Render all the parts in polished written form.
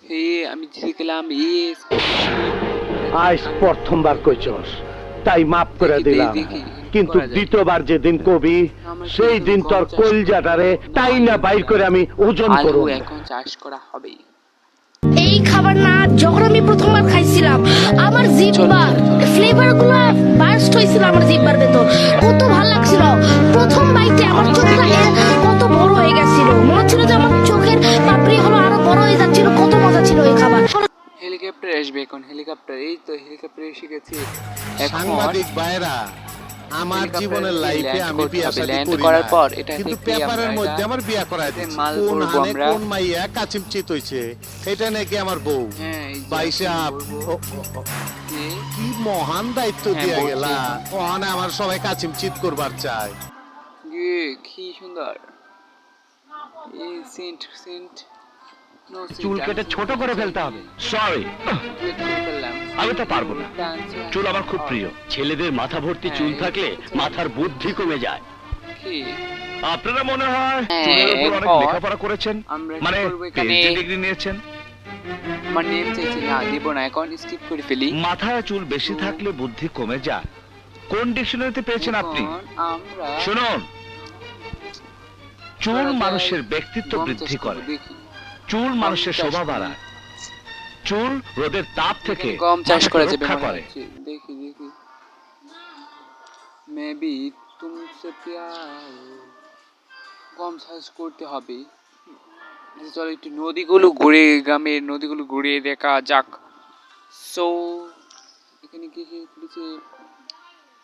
হে আমি জিতে গেলাম, ইয়েস খুশি। আজ প্রথমবার কইছস, তাই মাফ করে দিলাম, কিন্তু দ্বিতীয়বার যেদিন কবি সেই দিন তোর কলজাটারে তাই না বাইর করে আমি ওজন আলু করব। এখন চাষ করা হবে। এই খাবার না যখন আমি প্রথমবার খাইছিলাম আমার জিহ্বার ফ্লেভার গুলো বার্স্ট হয়েছিল আমার জিহ্বার ভেতর, কত ভালো লাগছিল। প্রথম বাইতে আমার চোখটা কত বড় হয়ে গেছিল, মনে হচ্ছিল যে আমার চোখের পাপড়ি হলো আরো বড় হয়ে যাচ্ছিল। কত মজা ছিল এই খাবার। হেলিকপ্টার আসবে এখন, হেলিকপ্টার, এই তো হেলিকপ্টার এসে গেছে। এখন সাংবাদিক ভাইরা, আমার জীবনের লাইফে আমি বিয়া শাদী করি করার না, পর এটা কিন্তু থেকে পেপারের আমরা মধ্যে আমার বিয়া করায় দিচ্ছে। মাল কোন করবো হানে আমরা। কোন মাইয়া কাচিমচিত হইছে, এটা নাকি আমার বউ। হ্যাঁ, এই যে বাইশে এখন আপ, বলবো যে, কি মহান দায়িত্ব হ্যাঁ, দিয়া বলছি গেলা। এখন। ওখানে আমার সবাই কাচিমচিত করবার চায়। কি সুন্দর এই সেন্ট সেন্ট চুল কেটে ছোট করে ফেলতে হবে। সরি, আমি তো পারবো না। চুল আমার খুব প্রিয়। ছেলেদের মাথা ভর্তি চুল থাকলে মাথার বুদ্ধি কমে যায়। আপনারা মনে হয় চুলের উপর অনেক লেখাপড়া করেছেন, মানে পিএইচডি ডিগ্রি নিয়েছেন। আমার নেম চাইছি না, দিব না, এখন স্কিপ করে ফেলি। মাথায় চুল বেশি থাকলে বুদ্ধি কমে যায়। কোন ডিকশনারিতে পেয়েছেন আপনি? এখন আমরা শুনুন, চুল করা যায়, মানুষের ব্যক্তিত্ব গম বৃদ্ধি চাষ করে, করবো, দেখি চুল মানুষের চাষ শোভা করি। বাড়ায়, চুল রোদের তাপ থেকে এখানে গম চাষ মানুষকে করা যাবে রক্ষা মনে করে। হচ্ছে। দেখি দেখি মেবি তুমসে প্যার, গম চাষ করতে হবে। আচ্ছা, চলো একটু নদীগুলো ঘুরে, গ্রামের নদীগুলো ঘুরে দেখা যাক। সো এখানে কি কি করেছে,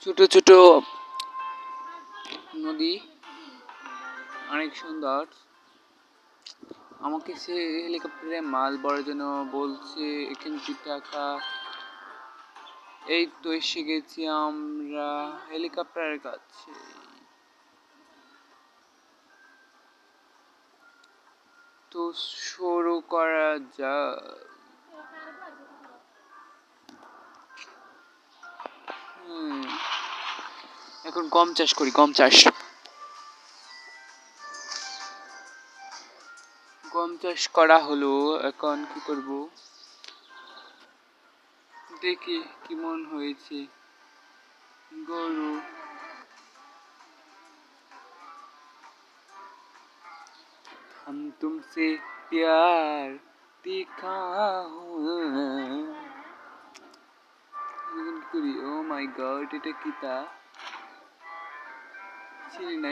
ছোট ছোট নদী, অনেক সুন্দর। আমাকে সে হেলিকপ্টারে মাল ভরার জন্য বলছে, এখানে কি টাকা। এই তো এসে গেছি আমরা হেলিকপ্টারের কাছে। তো শুরু করা যাক। এখন গম চাষ করি, গম চাষ। গম চাষ করা হলো, এখন কি করব দেখি কেমন হয়েছে। গরু, हम तुमसे प्यार दिखा করি। ও মাই গড, এটা কি তা চিনি না।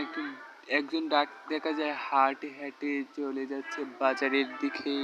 একজন ডাক দেখা যায় হাঁটে হেঁটে চলে যাচ্ছে বাজারের দিকে।